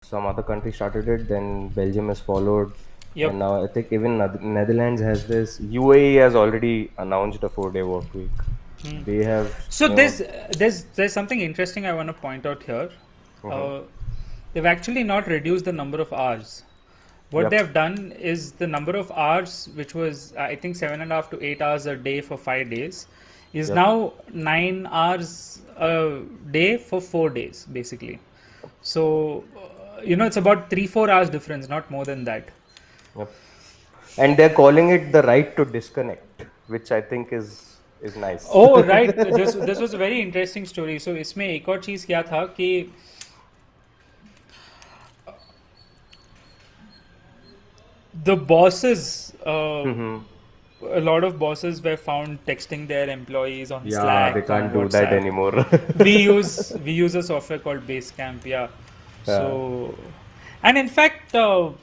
some other country started it, then Belgium has followed, Yep. and now I think even Netherlands has this. UAE has already announced a 4-day work week. They have, So there's something interesting I want to point out here. mhm. Uh, they've actually not reduced the number of hours. What they Yep, have done is the number of hours, which was I think 7.5 to 8 hours a day for 5 days, is yep, now 9 hours a day for 4 days, basically. So it's about 3-4 hours difference, not more than that. yep. And they're calling it the right to disconnect, which I think is nice. Oh right, this was a very interesting story. So इसमें एक और चीज़ क्या था कि the bosses, Hmm. a lot of bosses were found texting their employees on Yeah, they Slack, on can't do that WhatsApp. anymore. We use a software called Basecamp, yeah. Yeah, So, and in fact, so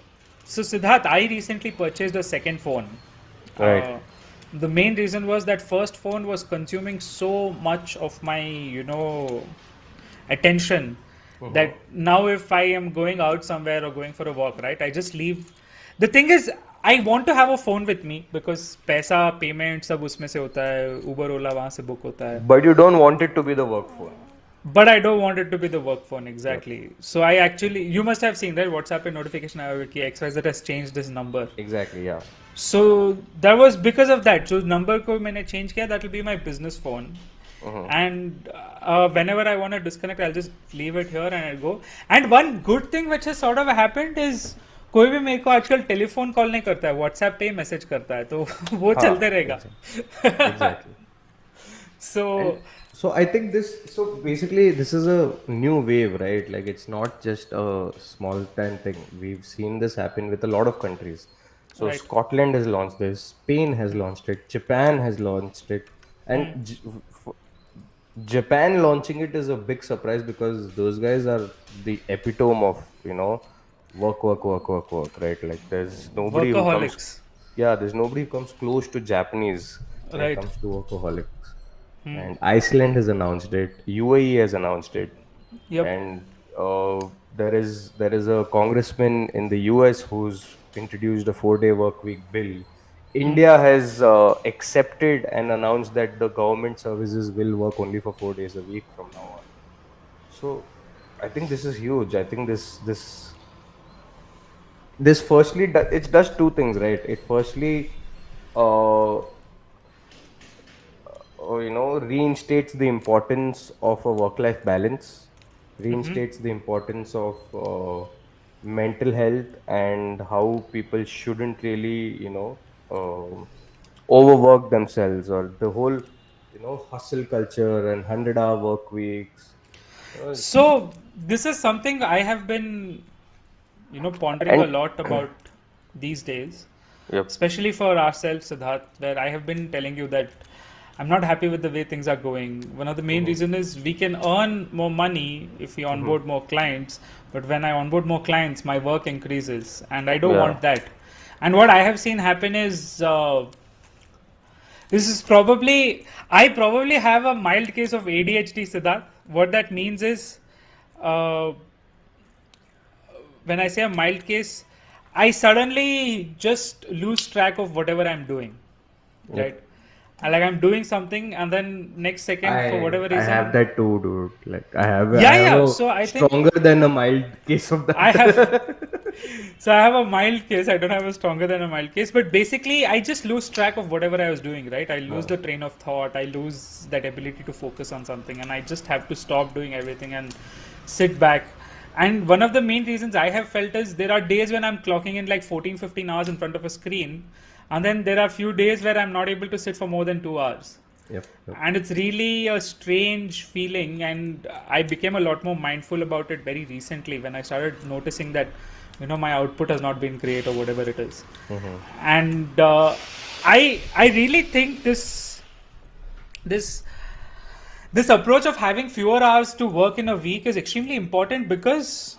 Siddharth, I recently purchased a second phone. right. Uh, the main reason was that first phone was consuming so much of my, attention Hmm. that now if I am going out somewhere or going for a walk, right, I just leave. The thing is, I want to have a phone with me because पैसा payment सब उसमें से होता है, उबर ओला वहाँ से book होता है. But you don't want it to be the work phone. But I don't want it to be the work phone Yep. exactly. So I actually, you must have seen that WhatsApp पे notification आया होगा कि XYZ has changed this number. Exactly. Yeah. So that was because of that. So number को मैंने change किया. That will be my business phone. Hmm. And whenever I want to disconnect, I'll just leave it here and I'll go. And one good thing which has sort of happened is कोई भी मेरे को आजकल telephone call नहीं करता है, WhatsApp पे ही message करता है, तो वो चलते रहेगा. Exactly. Exactly. And So so I think so basically this is a new wave, right? Like it's not just a small time thing. We've seen this happen with a lot of countries. So right. Scotland has launched this, Spain has launched it, Japan has launched it, and f- Japan launching it is a big surprise because those guys are the epitome of, work, work, work, work, work, right? Like Workaholics. there's nobody who comes close to Japanese when it Right. comes to workaholics. And Iceland has announced it, UAE has announced it, Yep. and there is a congressman in the US who's introduced a 4-day work week bill. India has accepted and announced that the government services will work only for 4 days a week from now on. So I think this is huge. I think this firstly it does two things, right? It firstly uh, reinstates the importance of a work-life balance, reinstates the importance of mental health and how people shouldn't really, overwork themselves, or the whole, hustle culture and 100-hour work weeks. So this is something I have been, pondering a And lot about these days, yep. especially for ourselves, Siddharth, where I have been telling you that I'm not happy with the way things are going. One of the main Hmm. reason is we can earn more money if we Hmm. onboard more clients, but when I onboard more clients, my work increases, and I don't Yeah. want that. And what I have seen happen is this is probably, I probably have a mild case of ADHD, Siddharth. What that means is, uh, when I say a mild case, I suddenly just lose track of whatever I'm doing, Yep. right? Like I'm doing something, and then next second, for whatever I have reason, that too, dude. Like I yeah, have yeah. a So I think stronger than a mild case of I have, that. so I have a mild case. I don't have a stronger than a mild case, but basically, I just lose track of whatever I was doing, right? I lose Huh. the train of thought. I lose that ability to focus on something, and I just have to stop doing everything and sit back. And one of the main reasons I have felt is there are days when I'm clocking in like 14, 15 hours in front of a screen, and then there are few days where I'm not able to sit for more than 2 hours. Yep. Yep. And it's really a strange feeling, and I became a lot more mindful about it very recently when I started noticing that my output has not been great or whatever it is. Hmm. And I really think this this approach of having fewer hours to work in a week is extremely important because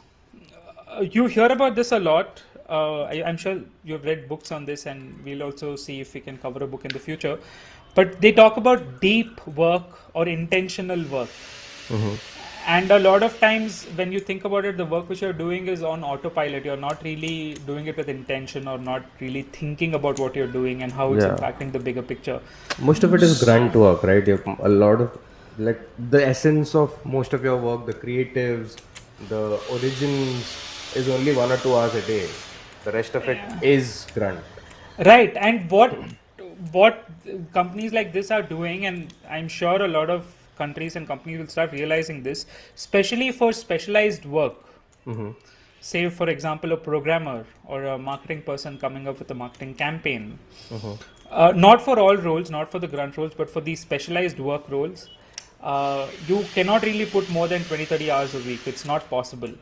you hear about this a lot. I'm sure you've read books on this, and we'll also see if we can cover a book in the future. But they talk about deep work or intentional work. Hmm. And a lot of times when you think about it, the work which you're doing is on autopilot. You're not really doing it with intention, or not really thinking about what you're doing and how it's Yeah. impacting the bigger picture. Most of it is grunt work, right? A lot of, like, the essence of most of your work, the creatives, the origins, is only 1 or 2 hours a day. The rest of it is grunt. Right, and what companies like this are doing, and I'm sure a lot of countries and companies will start realizing this, especially for specialized work. Say, for example, a programmer or a marketing person coming up with a marketing campaign. Not for all roles, not for the grunt roles, but for these specialized work roles, you cannot really put more than 20-30 hours a week. It's not possible.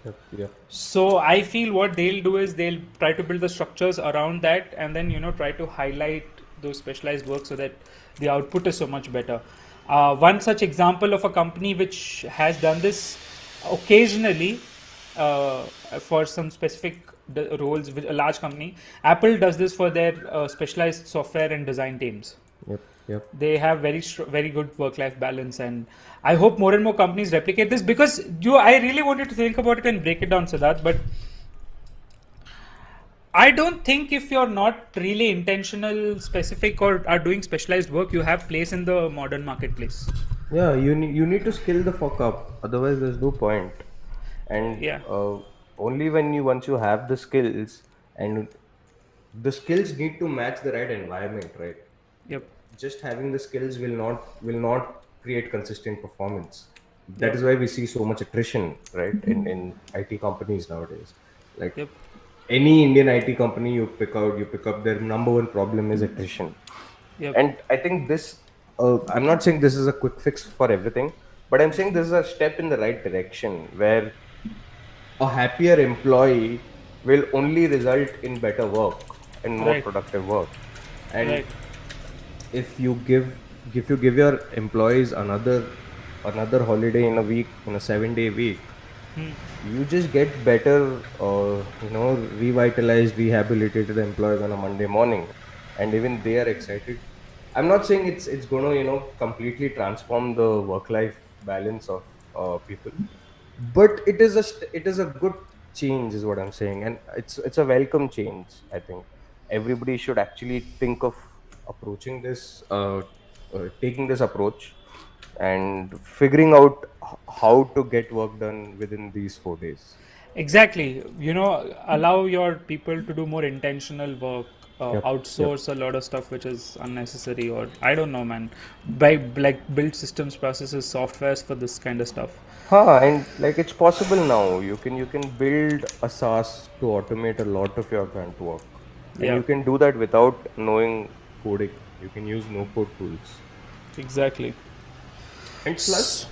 Yep, yep. So I feel what they'll do is they'll try to build the structures around that, and then try to highlight those specialized work so that the output is so much better. One such example of a company which has done this occasionally, for some specific roles with a large company, Apple does this for their specialized software and design teams. Yep, yep. They have very good work life balance, and I hope more and more companies replicate this, because I really wanted to think about it and break it down, Siddharth, but I don't think if you're not really intentional, specific, or are doing specialized work, you have place in the modern marketplace. Yeah, you need to skill the fuck up. Otherwise, there's no point. And Yeah. only once you have the skills, and the skills need to match the right environment, right? Yep. Just having the skills will not create consistent performance. That Yep. is why we see so much attrition, right, in IT companies nowadays. Like, Yep. any Indian IT company you pick up, their number one problem is attrition. Yep. And I think this, I'm not saying this is a quick fix for everything, but I'm saying this is a step in the right direction, where a happier employee will only result in better work and more Right. productive work. And Right. if you give your employees another holiday in a week, in a 7-day week, you just get better, revitalized, rehabilitated employees on a Monday morning, and even they are excited. I'm not saying it's going to completely transform the work life balance of people, but it is a good change, is what I'm saying, and it's a welcome change. I think everybody should actually think of approaching this, taking this approach, and figuring out how to get work done within these 4 days. Exactly. Allow your people to do more intentional work. Yep, yep. Outsource a lot of stuff which is unnecessary, or I don't know, man. By like build systems, processes, softwares for this kind of stuff. And like, it's possible now. You can build a SaaS to automate a lot of your grunt work, and Yeah. you can do that without knowing coding. You can use no code tools. Exactly. And plus,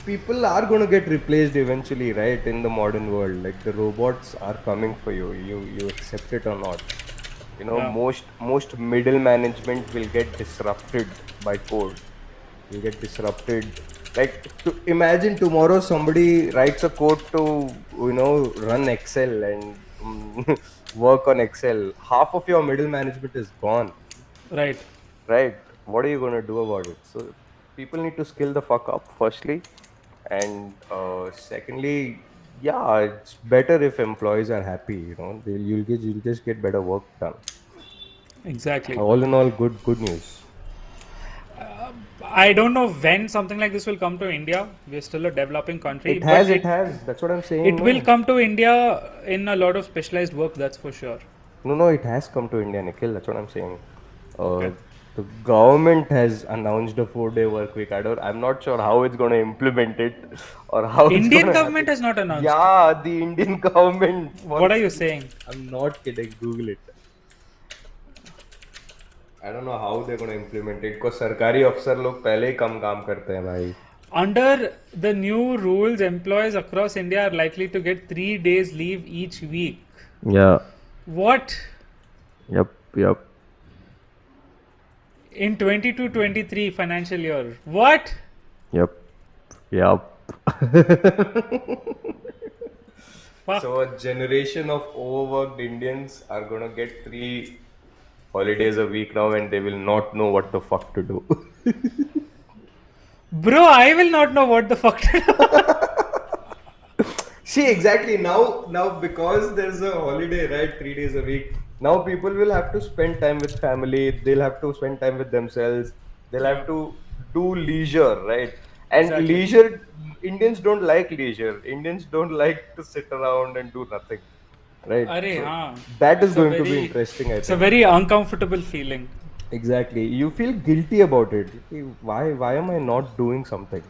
people are going to get replaced eventually, right? In the modern world, like, the robots are coming for you. You accept it or not. Yeah. Most middle management will get disrupted by code. Will get disrupted. Like, to imagine tomorrow somebody writes a code to run Excel and work on Excel. Half of your middle management is gone, Right. right? What are you going to do about it? So people need to skill the fuck up, firstly, and secondly, yeah, it's better if employees are happy. You'll just get better work done. Exactly. All in all, good news. I don't know when something like this will come to India. We're still a developing country, It but has, it has. That's what I'm saying. it will No, come to India in a lot of specialized work. That's for sure. no, it has come to India, Nikhil. That's what I'm saying. Okay. The government has announced a 4-day work week. I'm not sure how it's going to implement it, or how it's going Indian to government happen. has not announced. Yeah, the Indian government What are wants. you saying? I'm not kidding. Google it. I don't know how they're going to implement it, because सरकारी अफसर लोग पहले ही कम काम करते हैं भाई. Under the new rules, employees across India are likely to get 3 days leave each week. Yeah. What? Yep. Yep. In 22-23 financial year. What? Yep. Yep. Fuck. So a generation of overworked Indians are gonna get 3 holidays a week now, and they will not know what the fuck to do. Bro, I will not know what the fuck to do. See, exactly now because there's a holiday, right? 3 days a week. Now people will have to spend time with family. They'll have to spend time with themselves. They'll have Yeah, to do leisure, right? And exactly. leisure, Indians don't like leisure. Indians don't like to sit around and do nothing, right? Arey, So हाँ. that is It's a going to be very, interesting, I it's a think. very uncomfortable feeling. Exactly. You feel guilty about it. Okay, why am I not doing something?